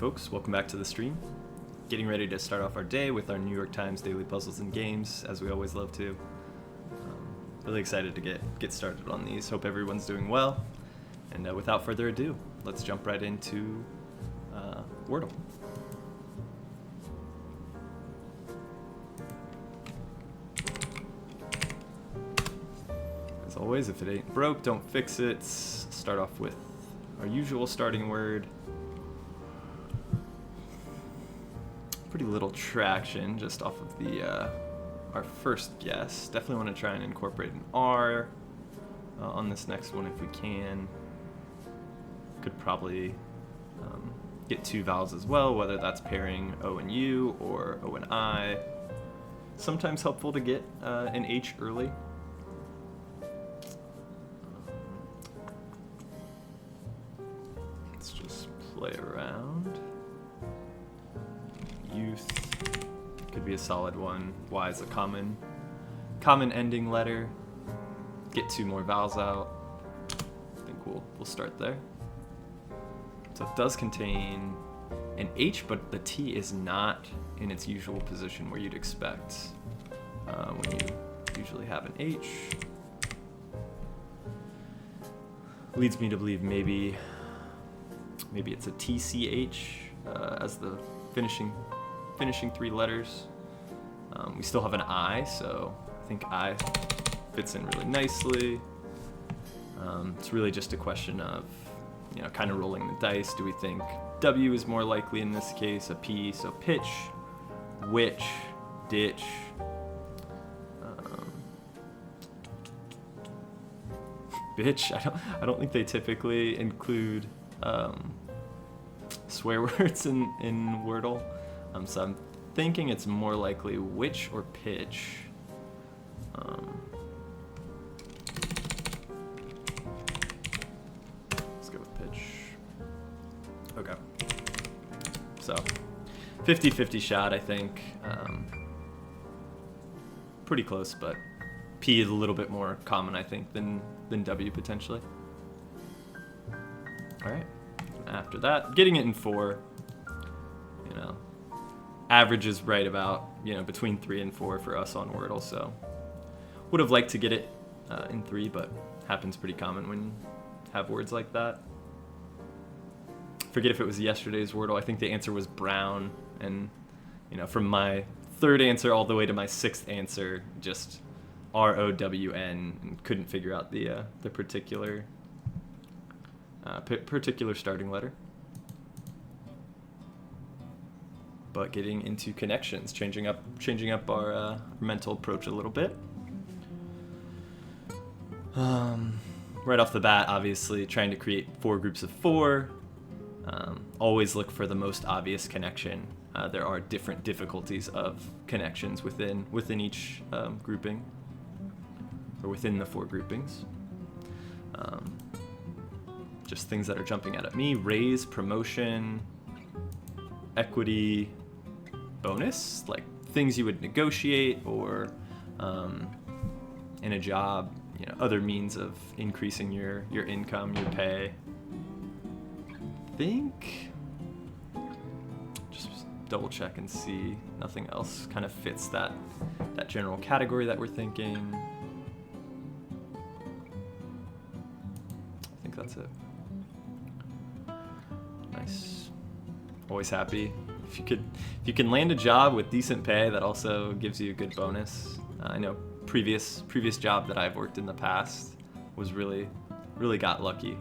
folks, welcome back to the stream. Getting ready to start off our day with our New York Times daily puzzles and games, as we always love to. Really excited to get started on these. Hope everyone's doing well. And without further ado, let's jump right into Wordle. As always, if it ain't broke, don't fix it. Start off with our usual starting word. Pretty little traction just off of the our first guess. Definitely want to try and incorporate an R on this next one if we can. Could probably get two vowels as well, whether that's pairing O and U or O and I. Sometimes helpful to get an H early. Let's just play around. Youth could be a solid one. Y is a common ending letter. Get two more vowels out. I think we'll start there. So it does contain an H, but the T is not in its usual position where you'd expect when you usually have an H. Leads me to believe maybe it's a TCH as the finishing three letters. We still have an I, so I think I fits in really nicely. It's really just a question of, kind of rolling the dice. Do we think W is more likely in this case, a P? So pitch, which, ditch. Bitch, I don't think they typically include swear words in Wordle. So I'm thinking it's more likely which or pitch. Let's go with pitch. Okay. So 50-50 shot, I think. Pretty close, but P is a little bit more common, I think, than W potentially. All right. After that, getting it in 4. Average is right about, between 3 and 4 for us on Wordle, so would have liked to get it in 3, but happens pretty common when you have words like that. Forget if it was yesterday's Wordle. I think the answer was brown, and from my third answer all the way to my sixth answer, just ROWN, and couldn't figure out the particular starting letter. But getting into connections, changing up our mental approach a little bit. Right off the bat, obviously, trying to create 4 groups of 4. Always look for the most obvious connection. There are different difficulties of connections within each grouping, or within the 4 groupings. Just things that are jumping out at me: raise, promotion, equity, bonus, like things you would negotiate, or in a job, other means of increasing your income, your pay. I think, just double check and see nothing else kind of fits that general category that we're thinking. I think that's it. Nice. Always happy if you can land a job with decent pay that also gives you a good bonus. I know previous job that I've worked in the past was really got lucky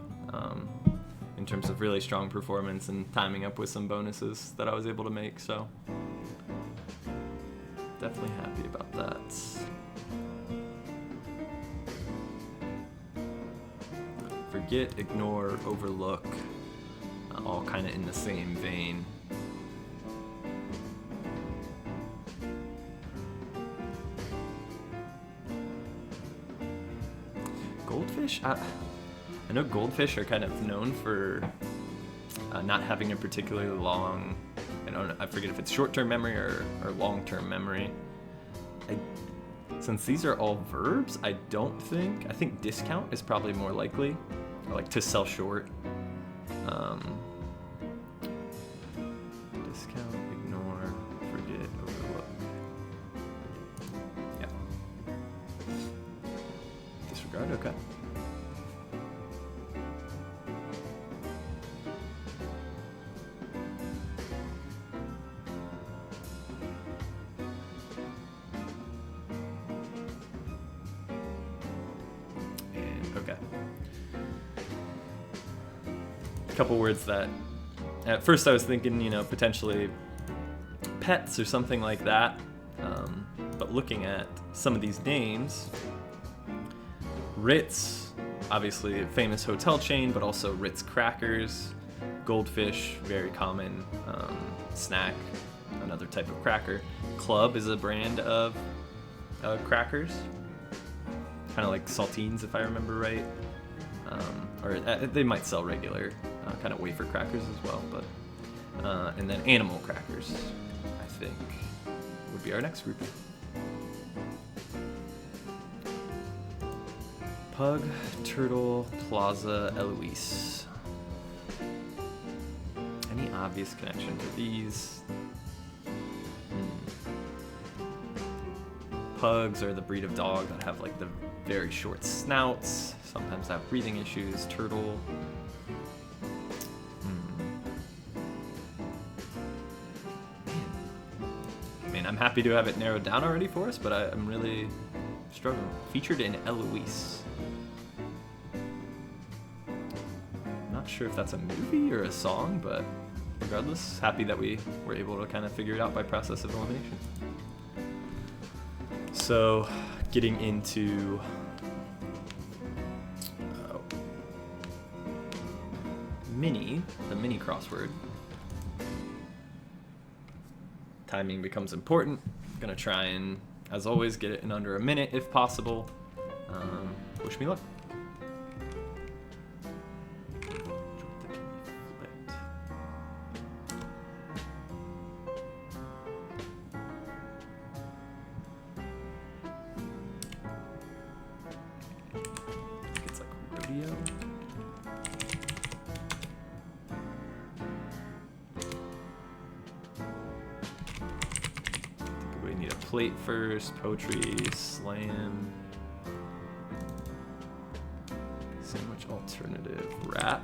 in terms of really strong performance and timing up with some bonuses that I was able to make. So definitely happy about that. Forget, ignore, overlook, all kind of in the same vein. Goldfish? I know goldfish are kind of known for not having a particularly long, I forget if it's short-term memory or long-term memory. Since these are all verbs, I think discount is probably more likely, or like to sell short. Right, okay. And okay. A couple words that at first I was thinking, you know, potentially pets or something like that. But looking at some of these names, Ritz, obviously a famous hotel chain, but also Ritz crackers, Goldfish, very common snack, another type of cracker. Club is a brand of crackers, kind of like saltines if I remember right, or they might sell regular kind of wafer crackers as well, but and then animal crackers, I think, would be our next group. Pug, Turtle, Plaza, Eloise. Any obvious connection to these? Pugs are the breed of dog that have like the very short snouts, sometimes have breathing issues. Turtle. I mean, I'm happy to have it narrowed down already for us, but I'm really struggling. Featured in Eloise. Not sure if that's a movie or a song, but regardless, happy that we were able to kind of figure it out by process of elimination. So, getting into the mini crossword. Timing becomes important. I'm gonna try and, as always, get it in under a minute if possible. Wish me luck. It's like rodeo. We need a plate first. Poetry, slam. Sandwich alternative, wrap.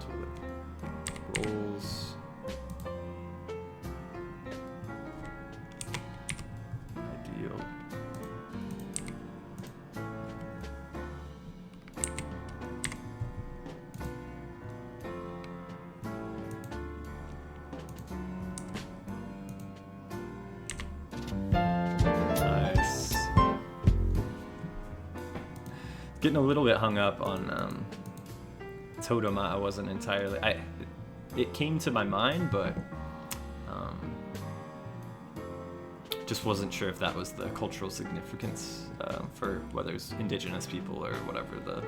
Toilet rolls. Ideal. Nice. Getting a little bit hung up on Totoma. I wasn't entirely. It came to my mind, but just wasn't sure if that was the cultural significance for whether it's indigenous people or whatever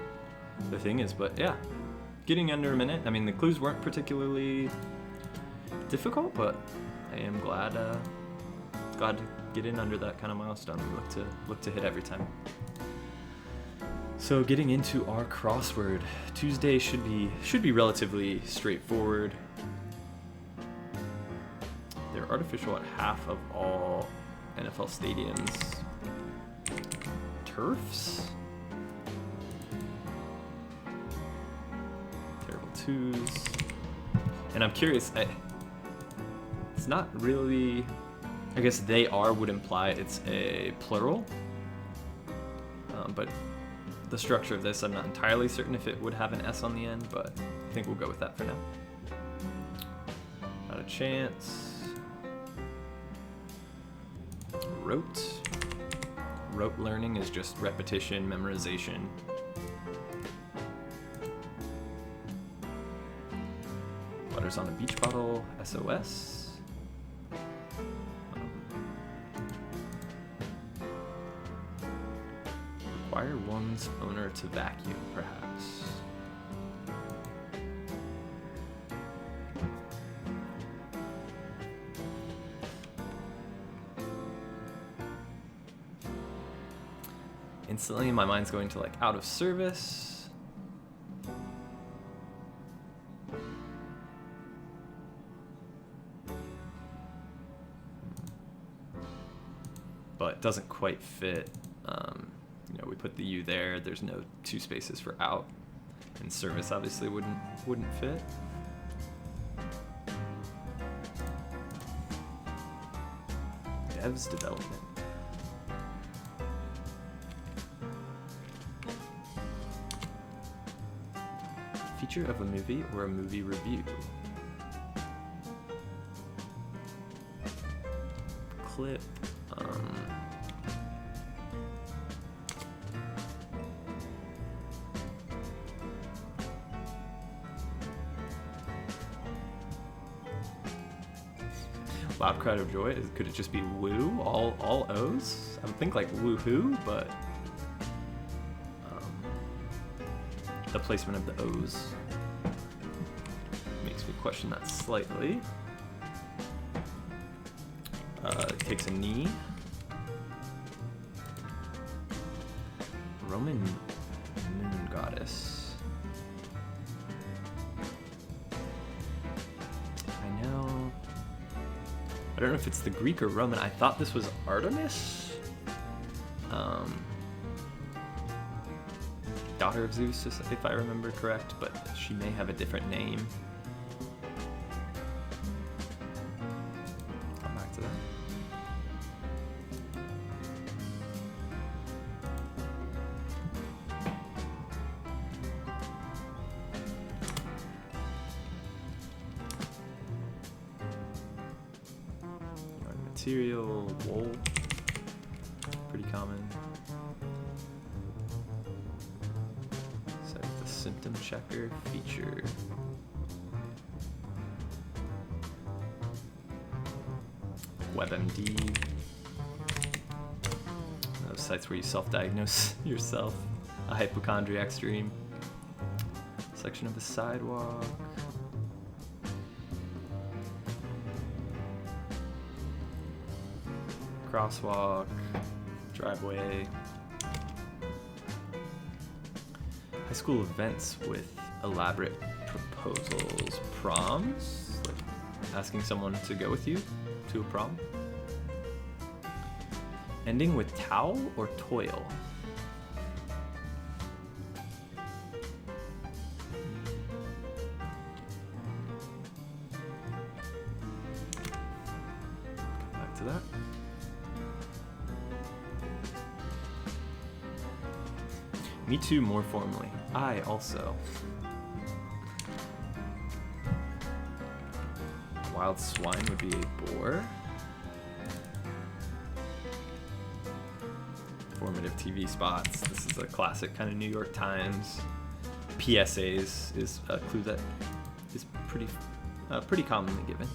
the thing is. But yeah, getting under a minute. I mean, the clues weren't particularly difficult, but I am glad to get in under that kind of milestone. We look to hit every time. So getting into our crossword, Tuesday should be relatively straightforward. They're artificial at half of all NFL stadiums. Turfs? Terrible twos. And I'm curious, it's not really, I guess they are would imply it's a plural, but the structure of this, I'm not entirely certain if it would have an S on the end, but I think we'll go with that for now. Not a chance. Rote. Rote learning is just repetition, memorization. Letters on a beach bottle, SOS. Require one's owner to vacuum, perhaps. Instantly, my mind's going to like out of service. but doesn't quite fit. You know, we put the U there. There's no 2 spaces for out, and service obviously wouldn't fit. Dev's development. Feature of a movie or a movie review. Clip. Loud crowd of joy. Could it just be woo? All O's? I would think like woohoo, but the placement of the O's makes me question that slightly. Takes a knee. Roman moon goddess. I know. I don't know if it's the Greek or Roman. I thought this was Artemis. Daughter of Zeus, if I remember correct, but she may have a different name. Come back to that. Material, wool, pretty common. Set the symptom checker feature. WebMD. Those sites where you self-diagnose yourself. A hypochondriac stream. Section of the sidewalk. Crosswalk, driveway, high school events with elaborate proposals, proms, like asking someone to go with you to a prom, ending with towel or toil. Come back to that. Me too, more formally. I also. Wild swine would be a boar. Formative TV spots. This is a classic kind of New York Times. PSAs is a clue that is pretty commonly given.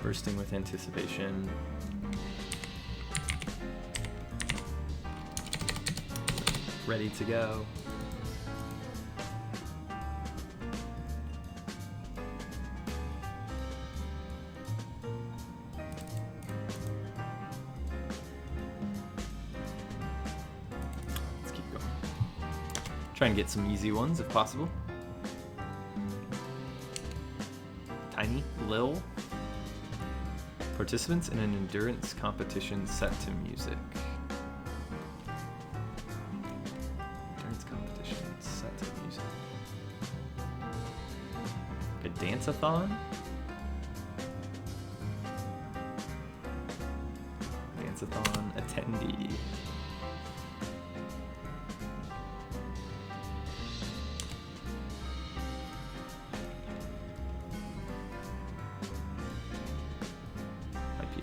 Bursting with anticipation. Ready to go. Let's keep going. Try and get some easy ones if possible. Tiny, Lil. Participants in an endurance competition set to music. Endurance competition set to music. A dance-a-thon? Dance-a-thon attendee.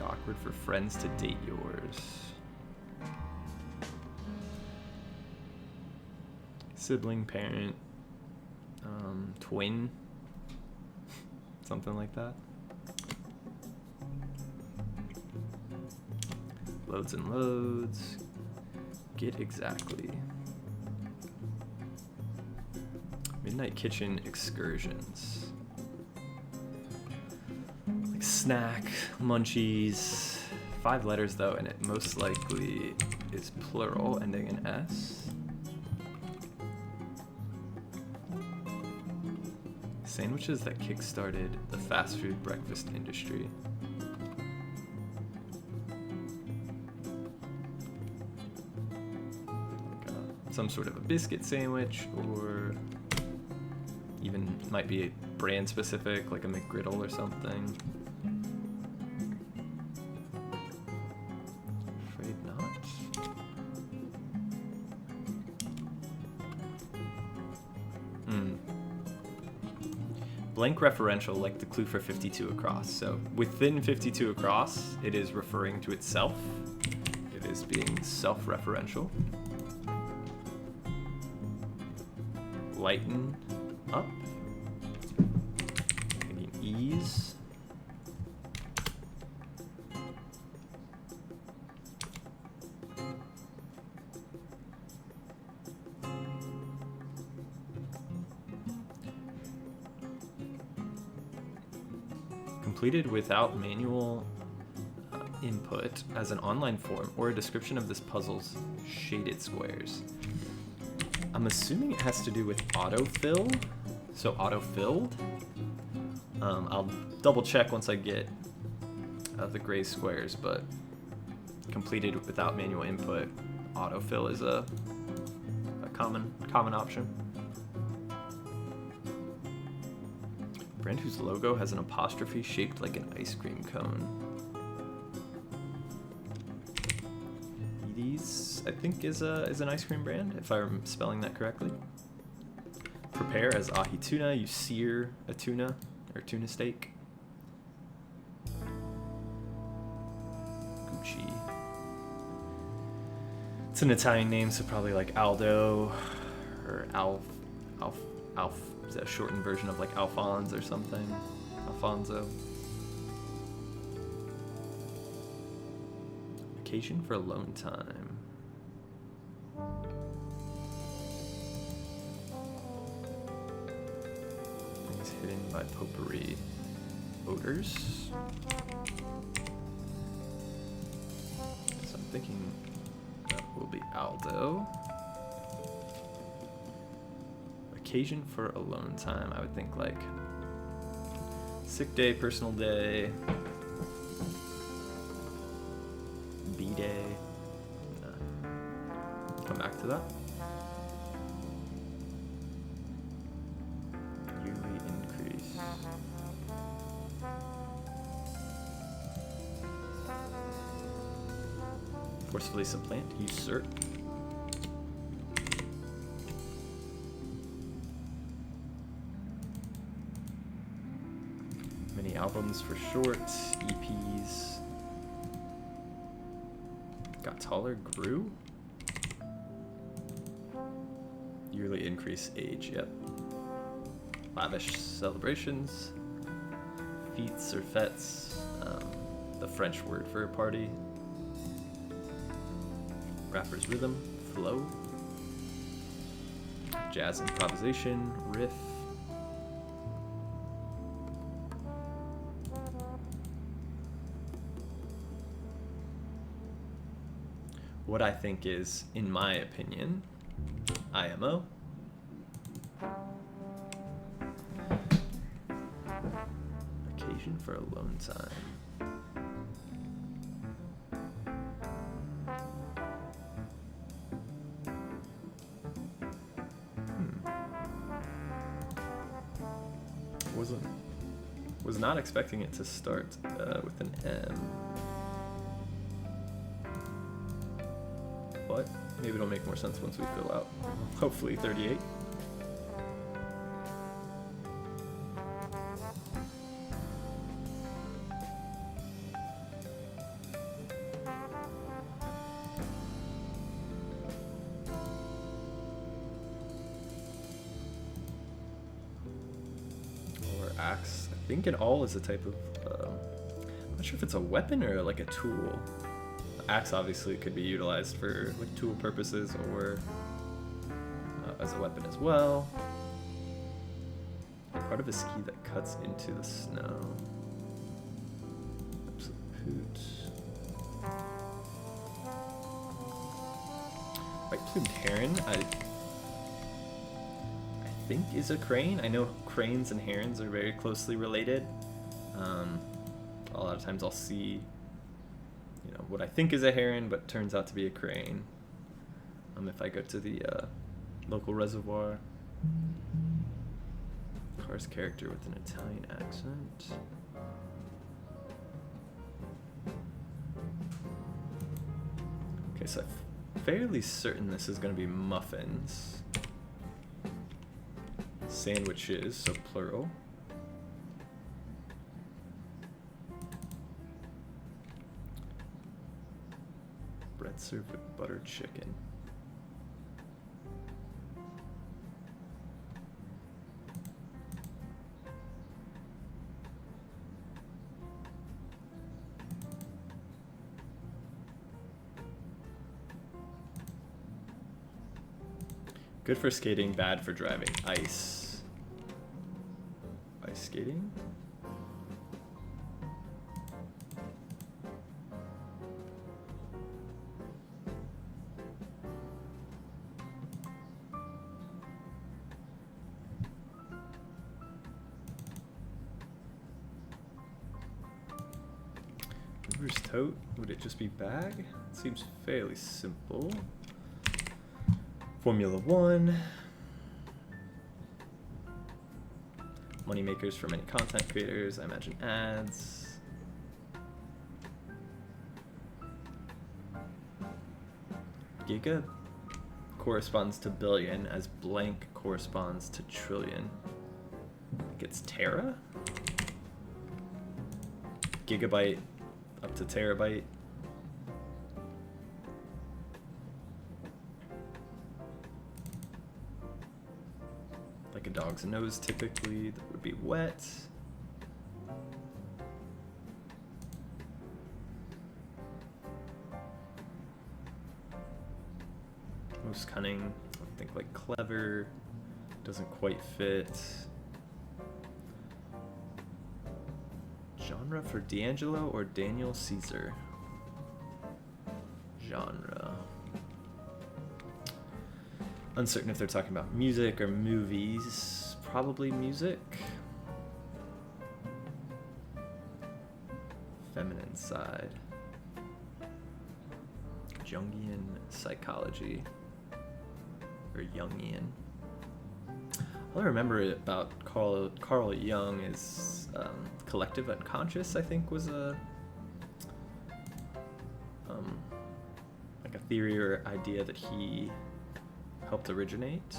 Awkward for friends to date yours. Sibling, parent, twin, something like that. Loads and loads. Get exactly. Midnight kitchen excursions. Snack, munchies, 5 letters though, and it most likely is plural, ending in S. Sandwiches that kickstarted the fast food breakfast industry. Some sort of a biscuit sandwich, or even might be a brand specific, like a McGriddle or something. Afraid not. Blank referential, like the clue for 52 across. So within 52 across, it is referring to itself. It is being self-referential. Lighten up, making ease. Completed without manual input as an online form or a description of this puzzle's shaded squares. I'm assuming it has to do with autofill, so auto-filled. I'll double check once I get the gray squares, but completed without manual input, autofill is a common option. Brand whose logo has an apostrophe shaped like an ice cream cone. These, I think, is an ice cream brand, if I'm spelling that correctly. Prepare as ahi tuna. You sear a tuna or tuna steak. Gucci. It's an Italian name, so probably like Aldo or Alf. Is that a shortened version of like Alphonse or something? Alfonso. Occasion for alone time. Things hidden by potpourri. Odors. So I'm thinking that will be Aldo. Occasion for alone time. I would think like sick day, personal day, B-day. Come back to that. Yearly increase. Forcefully supplant, usurp. Many albums for short, EPs. Got taller, grew. Yearly increase age, yep. Lavish celebrations. Fetes or fetes, the French word for a party. Rapper's rhythm, flow. Jazz improvisation, riff. What I think is, in my opinion, IMO. Occasion for alone time. Was not expecting it to start with an M. But maybe it'll make more sense once we fill out, hopefully, 38. Or axe. I think an awl is a type of, I'm not sure if it's a weapon or like a tool. Axe obviously could be utilized for like tool purposes or as a weapon as well. Part of a ski that cuts into the snow. Absolute hoot. White-plumed heron. I think is a crane. I know cranes and herons are very closely related. A lot of times I'll see, you know, what I think is a heron, but turns out to be a crane. If I go to the local reservoir. Car's character with an Italian accent. Okay, so I'm fairly certain this is going to be muffins. Sandwiches, so plural. Bread served with buttered chicken. Good for skating, bad for driving. Ice. Ice skating? Mover's tote? Would it just be bag? It seems fairly simple. Formula One. Money makers for many content creators. I imagine ads. Giga corresponds to billion as blank corresponds to trillion. I think it's tera? Gigabyte up to terabyte. Like a dog's nose typically, that would be wet. Most cunning, I think like clever, doesn't quite fit. Genre for D'Angelo or Daniel Caesar? Genre. Uncertain if they're talking about music or movies. Probably music. Feminine side. Jungian psychology. Or Jungian. All I remember about Carl Jung is collective unconscious, I think, was a like a theory or idea that he helped originate,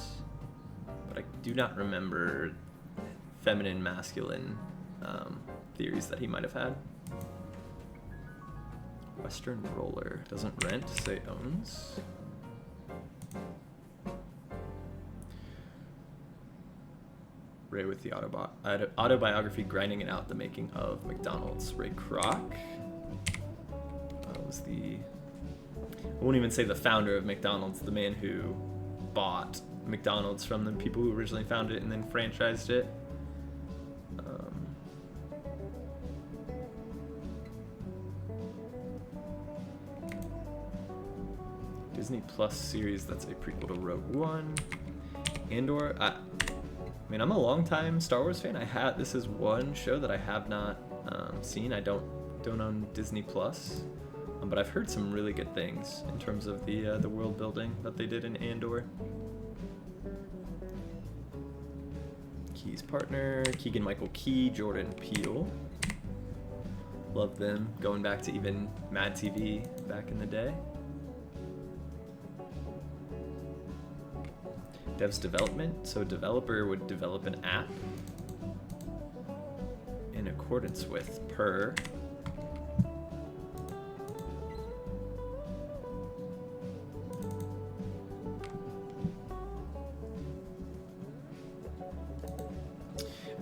but I do not remember feminine, masculine theories that he might have had. Western roller doesn't rent, say owns. Ray with the autobiography grinding it out, the making of McDonald's. Ray Kroc was the, I won't even say the founder of McDonald's, the man who bought McDonald's from the people who originally founded it and then franchised it. Disney Plus series that's a prequel to Rogue One. Andor, I mean, I'm a long-time Star Wars fan. This is one show that I have not seen. I don't own Disney Plus, but I've heard some really good things in terms of the world building that they did in Andor. Key's partner, Keegan-Michael Key, Jordan Peele. Love them, going back to even Mad TV back in the day. Dev's development, so a developer would develop an app in accordance with per.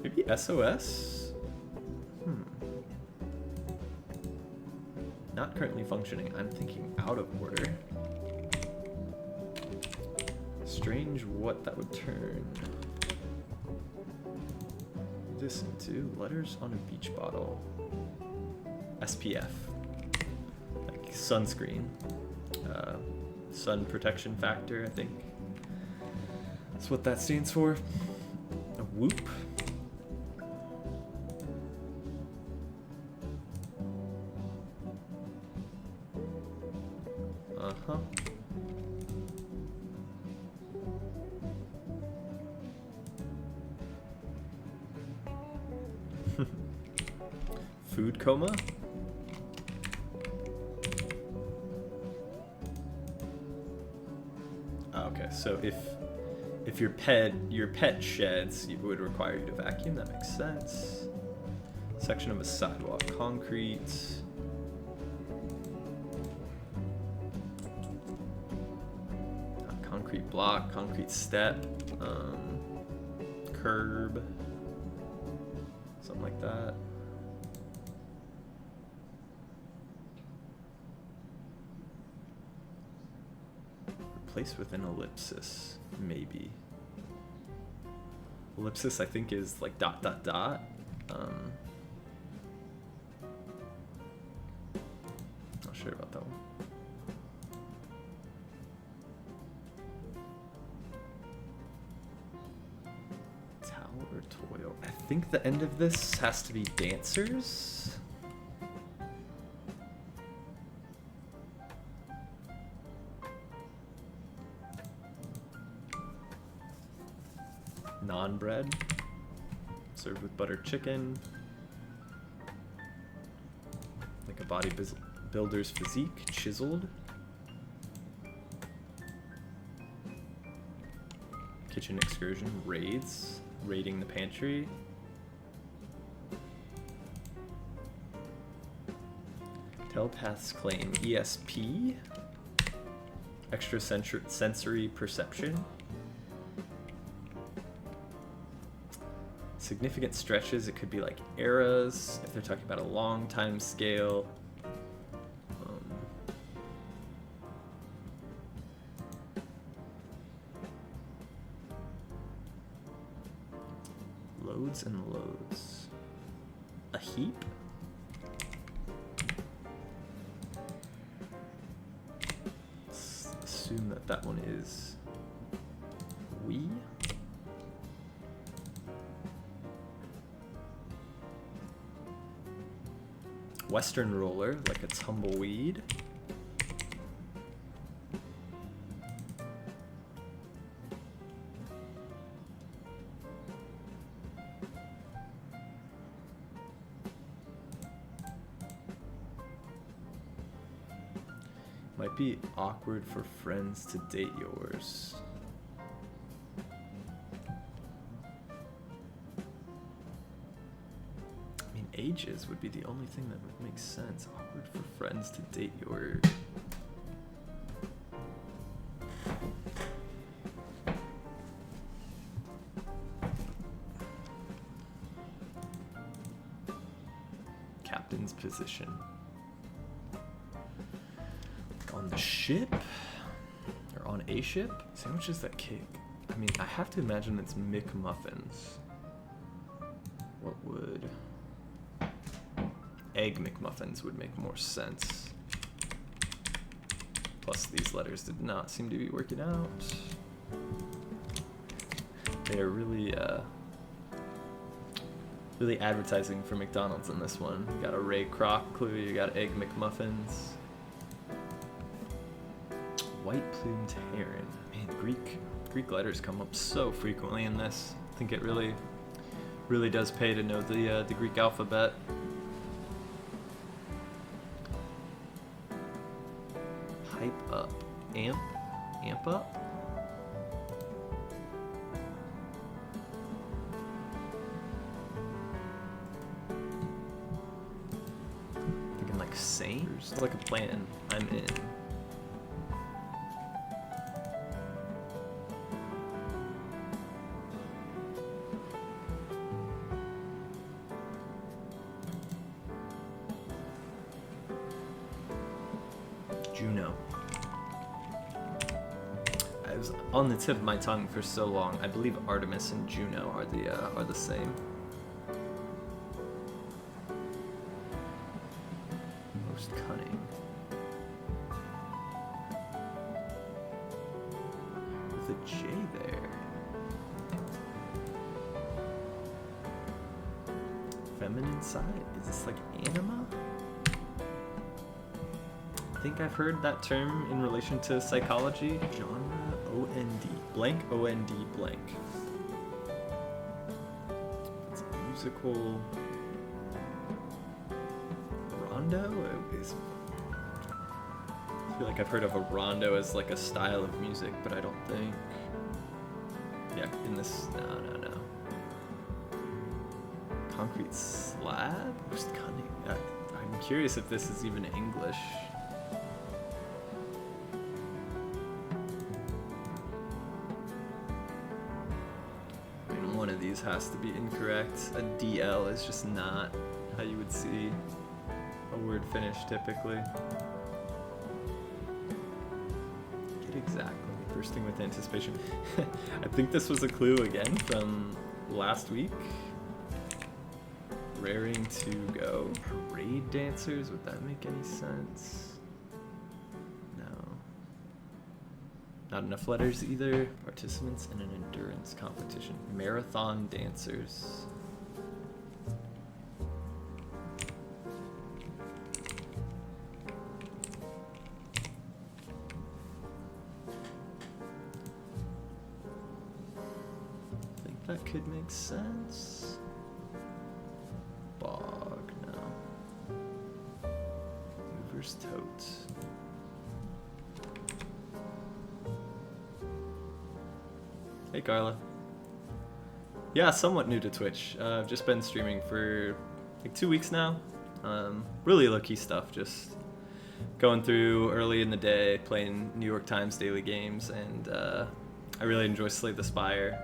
Maybe SOS? Not currently functioning. I'm thinking out of order. Strange what that would turn. Listen to letters on a beach bottle. SPF. Like sunscreen. Sun protection factor, I think. That's what that stands for. Whoop. Uh-huh. Food coma? Okay, so if your pet sheds, it would require you to vacuum. That makes sense. Section of a sidewalk, concrete. Concrete block, concrete step, curb, something like that. Replaced with an ellipsis, maybe. Ellipsis, I think, is like dot dot dot. Not sure about that one. Towel or toil? I think the end of this has to be dancers. Naan bread, served with buttered chicken, like a bodybuilder's physique, chiseled. Kitchen excursion, raids, raiding the pantry. Telepath's claim, ESP, extrasensory perception. Significant stretches, it could be like eras, if they're talking about a long time scale. Loads and loads. A heap? Let's assume that one is we. Western roller, like a tumbleweed. Might be awkward for friends to date yours. Ages would be the only thing that would make sense. Awkward for friends to date your... Captain's position. On the ship? Or on a ship? Sandwiches that cake. I mean, I have to imagine it's McMuffins. What would... Egg McMuffins would make more sense. Plus, these letters did not seem to be working out. They are really, really advertising for McDonald's in this one. You got a Ray Kroc clue, you got Egg McMuffins. White-plumed heron. Man, Greek letters come up so frequently in this. I think it really does pay to know the Greek alphabet. Hype up. Amp up? Thinking like Saints? Like a plan. I'm in. Juno. I was on the tip of my tongue for so long. I believe Artemis and Juno are the same. Most cunning. With a J there. inside. Is this like anima? I think I've heard that term in relation to psychology. Genre O-N-D, blank O-N-D blank. It's a musical rondo? I feel like I've heard of a rondo as like a style of music, but I don't think. Yeah, in this, no. Concrete slab? Most cunning. I'm curious if this is even English. I mean, one of these has to be incorrect. A DL is just not how you would see a word finish typically. Get exactly. Bursting with anticipation. I think this was a clue again from last week. Raring to go. Parade dancers? Would that make any sense? No. Not enough letters either. Participants in an endurance competition. Marathon dancers. I think that could make sense. Bog, no. Mover's tote. Hey Carla. Yeah, somewhat new to Twitch. I've just been streaming for like 2 weeks now. Really low-key stuff, just going through early in the day, playing New York Times daily games, and I really enjoy Slay the Spire,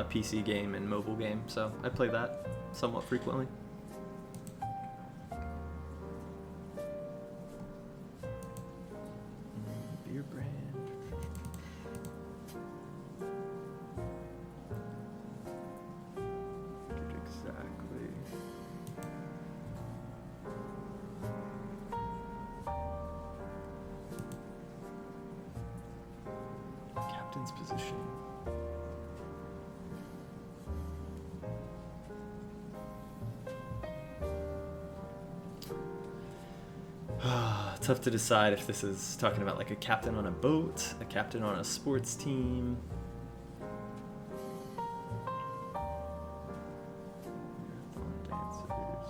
PC game and mobile game, so I play that somewhat frequently. Beer brand. Get exactly. Captain's position. Tough to decide if this is talking about like a captain on a boat, a captain on a sports team. Marathon dancers.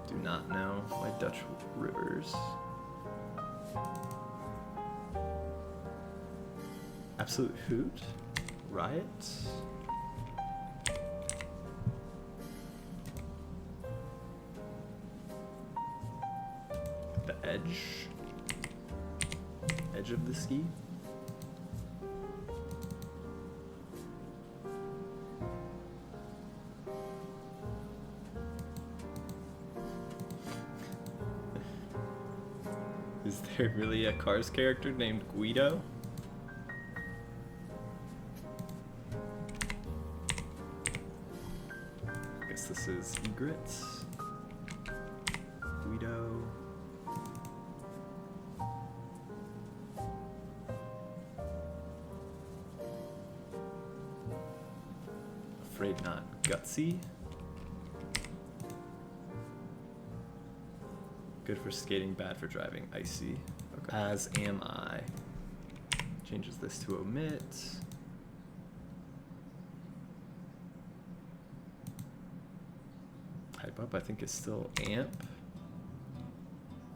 Do not know my Dutch rivers. Absolute hoot. Riot. The edge. Edge of the ski. Is there really a Cars character named Guido? This is Egret, Guido, Afraid Not, Gutsy, good for skating, bad for driving, Icy, okay. As am I, changes this to omit. Hype up, I think is still amp.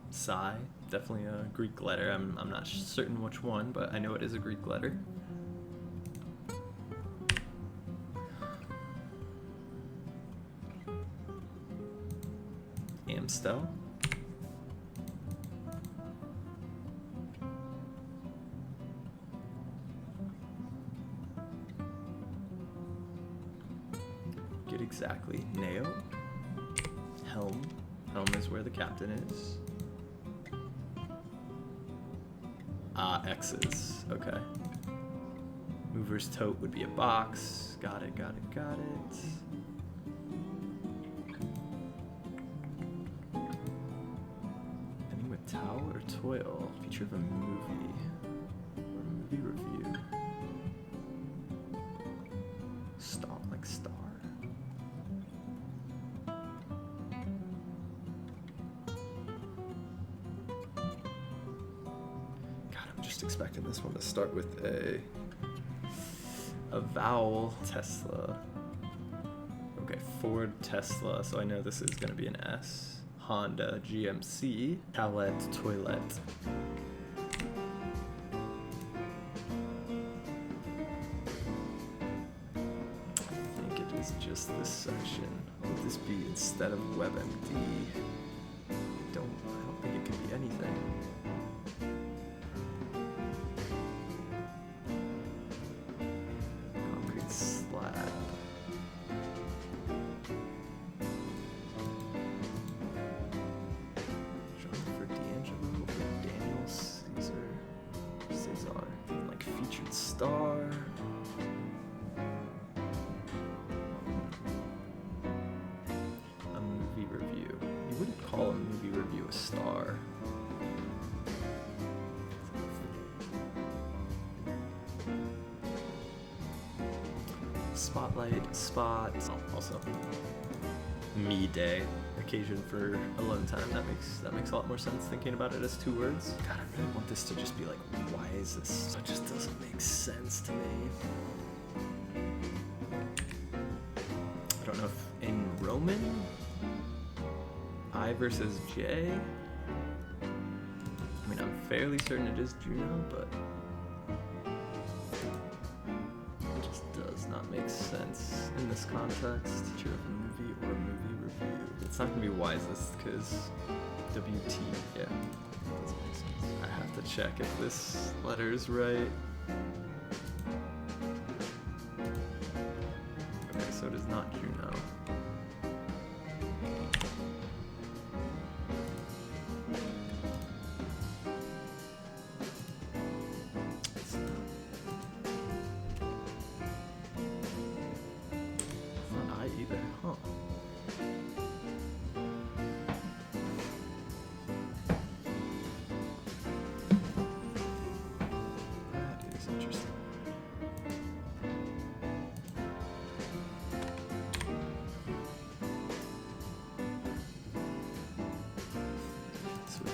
Psi, definitely a Greek letter. I'm not certain which one, but I know it is a Greek letter. Amstel. Get exactly. Nail. Helm. Helm is where the captain is. X's. Okay. Mover's tote would be a box. Got it. Ending with towel or toil. Feature of a movie. review. Star, like star. God, I'm just expecting this one to start with a vowel. Tesla. Okay, Ford, Tesla. So I know this is going to be an S. Honda, GMC, palette, toilet. I think it is just this section. Would this be instead of WebMD? I don't think it could be anything. Concrete slab. Star. A movie review. You wouldn't call a movie review a star. Spotlight, spot. Oh, also, me day. Occasion for alone time. That makes a lot more sense thinking about it as 2 words. God, I really want this to just be like, why is this? It just doesn't make sense to me. I don't know if in Roman, I versus J. I mean, I'm fairly certain it is Juno, but it just does not make sense in this context. Teacher of a movie or a movie review. It's not gonna be wisest because WT, yeah, doesn't make sense. I have to check if this letter is right. Okay, so it is not Juno. It's not I either, huh?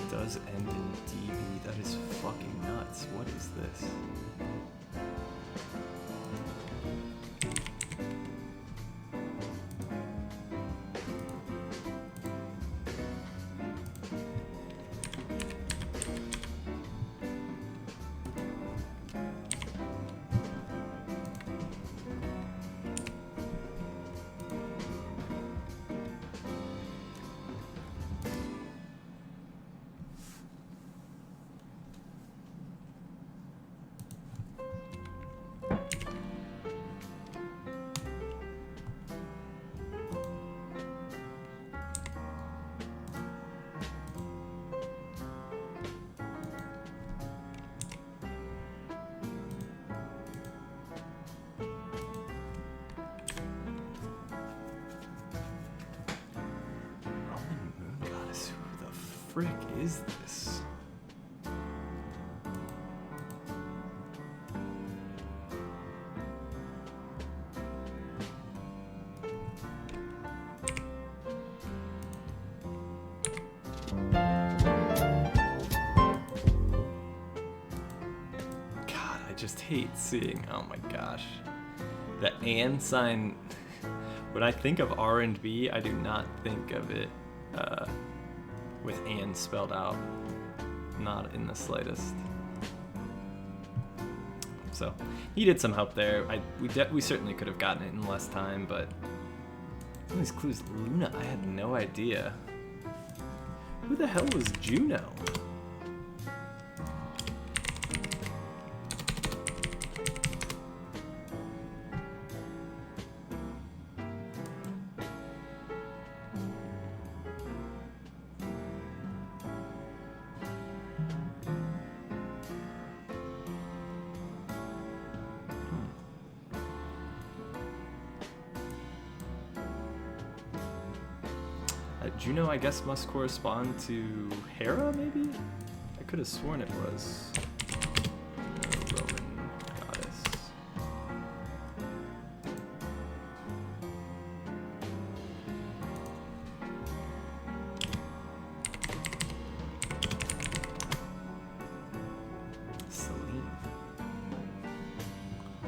Does end in DB. That is fucking nuts. What is this? Frick is this? God, I just hate seeing, oh my gosh, the and sign. When I think of R and B, I do not think of it with and spelled out, not in the slightest. So needed some help there. We certainly could have gotten it in less time, but some of these clues. Luna, I had no idea. Who the hell was Juno? Juno, I guess, must correspond to Hera, maybe? I could have sworn it was. Roman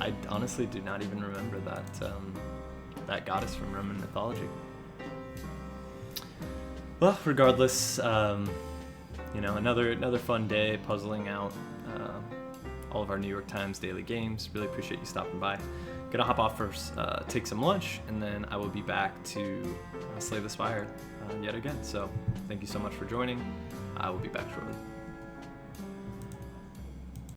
I honestly do not even remember that goddess from Roman mythology. Well, regardless, another fun day puzzling out all of our New York Times daily games. Really appreciate you stopping by. Gonna hop off first, take some lunch, and then I will be back to slay the spire yet again. So thank you so much for joining. I will be back shortly.